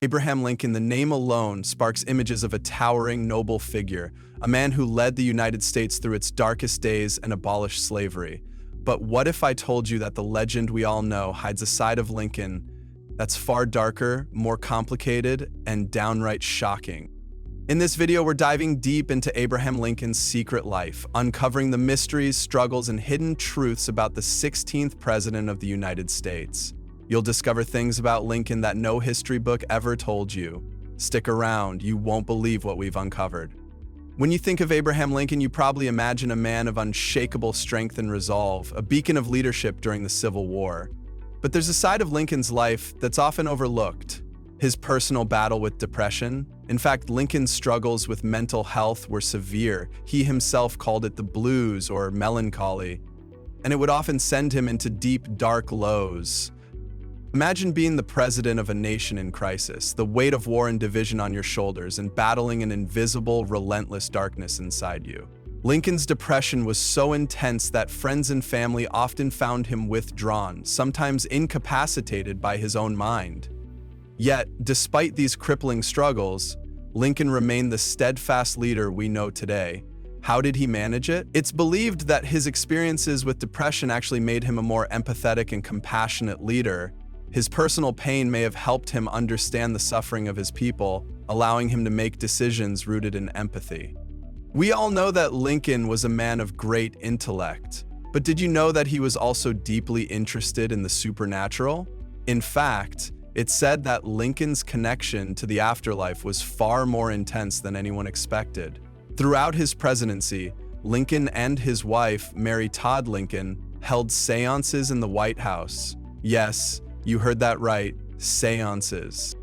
Abraham Lincoln, the name alone sparks images of a towering, noble figure, a man who led the United States through its darkest days and abolished slavery. But what if I told you that the legend we all know hides a side of Lincoln that's far darker, more complicated, and downright shocking? In this video, we're diving deep into Abraham Lincoln's secret life, uncovering the mysteries, struggles, and hidden truths about the 16th President of the United States. You'll discover things about Lincoln that no history book ever told you. Stick around, you won't believe what we've uncovered. When you think of Abraham Lincoln, you probably imagine a man of unshakable strength and resolve, a beacon of leadership during the Civil War. But there's a side of Lincoln's life that's often overlooked: his personal battle with depression. In fact, Lincoln's struggles with mental health were severe. He himself called it the blues or melancholy, and it would often send him into deep, dark lows. Imagine being the president of a nation in crisis, the weight of war and division on your shoulders, and battling an invisible, relentless darkness inside you. Lincoln's depression was so intense that friends and family often found him withdrawn, sometimes incapacitated by his own mind. Yet, despite these crippling struggles, Lincoln remained the steadfast leader we know today. How did he manage it? It's believed that his experiences with depression actually made him a more empathetic and compassionate leader. His personal pain may have helped him understand the suffering of his people, allowing him to make decisions rooted in empathy. We all know that Lincoln was a man of great intellect, but did you know that he was also deeply interested in the supernatural? In fact, it's said that Lincoln's connection to the afterlife was far more intense than anyone expected. Throughout his presidency, Lincoln and his wife, Mary Todd Lincoln, held seances in the White House. Yes, you heard that right, seances.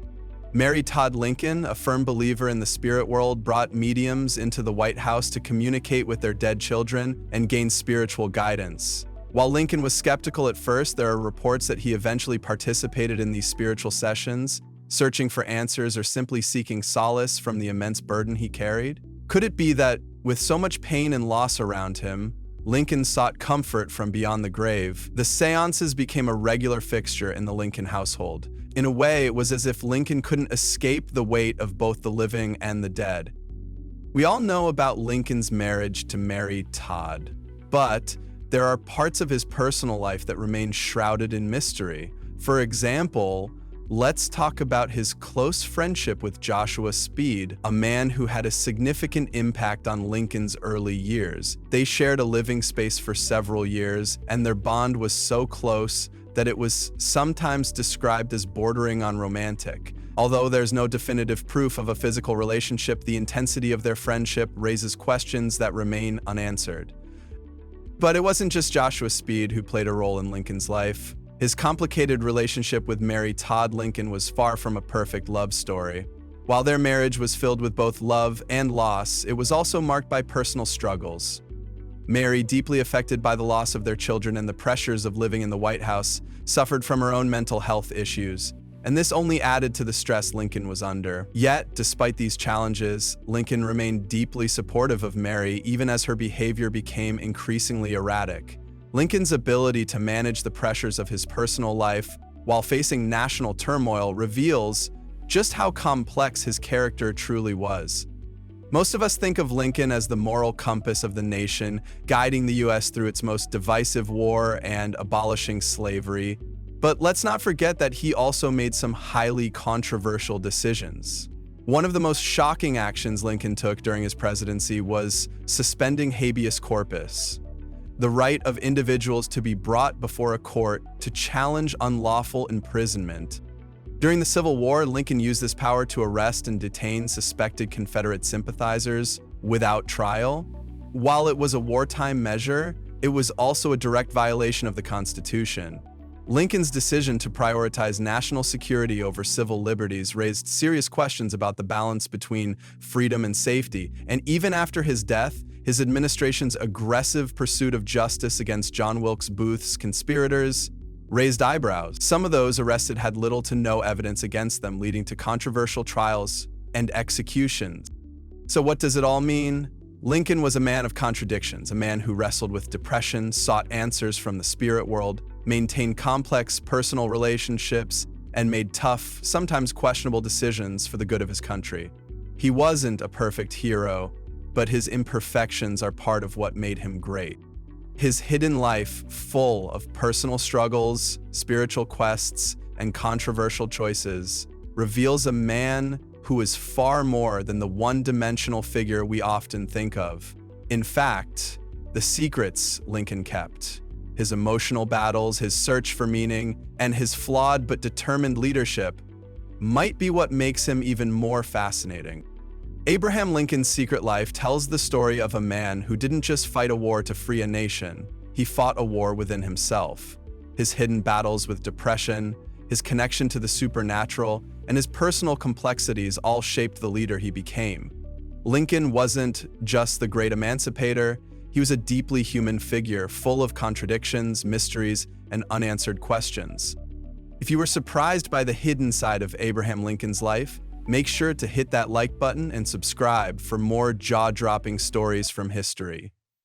Mary Todd Lincoln, a firm believer in the spirit world, brought mediums into the White House to communicate with their dead children and gain spiritual guidance. While Lincoln was skeptical at first, there are reports that he eventually participated in these spiritual sessions, searching for answers or simply seeking solace from the immense burden he carried. Could it be that, with so much pain and loss around him, Lincoln sought comfort from beyond the grave? The seances became a regular fixture in the Lincoln household. In a way, it was as if Lincoln couldn't escape the weight of both the living and the dead. We all know about Lincoln's marriage to Mary Todd, but there are parts of his personal life that remain shrouded in mystery. For example, let's talk about his close friendship with Joshua Speed, a man who had a significant impact on Lincoln's early years. They shared a living space for several years, and their bond was so close that it was sometimes described as bordering on romantic. Although there's no definitive proof of a physical relationship, the intensity of their friendship raises questions that remain unanswered. But it wasn't just Joshua Speed who played a role in Lincoln's life. His complicated relationship with Mary Todd Lincoln was far from a perfect love story. While their marriage was filled with both love and loss, it was also marked by personal struggles. Mary, deeply affected by the loss of their children and the pressures of living in the White House, suffered from her own mental health issues, and this only added to the stress Lincoln was under. Yet, despite these challenges, Lincoln remained deeply supportive of Mary, even as her behavior became increasingly erratic. Lincoln's ability to manage the pressures of his personal life while facing national turmoil reveals just how complex his character truly was. Most of us think of Lincoln as the moral compass of the nation, guiding the U.S. through its most divisive war and abolishing slavery. But let's not forget that he also made some highly controversial decisions. One of the most shocking actions Lincoln took during his presidency was suspending habeas corpus, the right of individuals to be brought before a court to challenge unlawful imprisonment. During the Civil War, Lincoln used this power to arrest and detain suspected Confederate sympathizers without trial. While it was a wartime measure, it was also a direct violation of the Constitution. Lincoln's decision to prioritize national security over civil liberties raised serious questions about the balance between freedom and safety, and even after his death, his administration's aggressive pursuit of justice against John Wilkes Booth's conspirators raised eyebrows. Some of those arrested had little to no evidence against them, leading to controversial trials and executions. So what does it all mean? Lincoln was a man of contradictions, a man who wrestled with depression, sought answers from the spirit world, maintained complex personal relationships, and made tough, sometimes questionable decisions for the good of his country. He wasn't a perfect hero, but his imperfections are part of what made him great. His hidden life, full of personal struggles, spiritual quests, and controversial choices, reveals a man who is far more than the one-dimensional figure we often think of. In fact, the secrets Lincoln kept, his emotional battles, his search for meaning, and his flawed but determined leadership might be what makes him even more fascinating. Abraham Lincoln's secret life tells the story of a man who didn't just fight a war to free a nation, he fought a war within himself. His hidden battles with depression, his connection to the supernatural, and his personal complexities all shaped the leader he became. Lincoln wasn't just the great emancipator, he was a deeply human figure full of contradictions, mysteries, and unanswered questions. If you were surprised by the hidden side of Abraham Lincoln's life, make sure to hit that like button and subscribe for more jaw-dropping stories from history.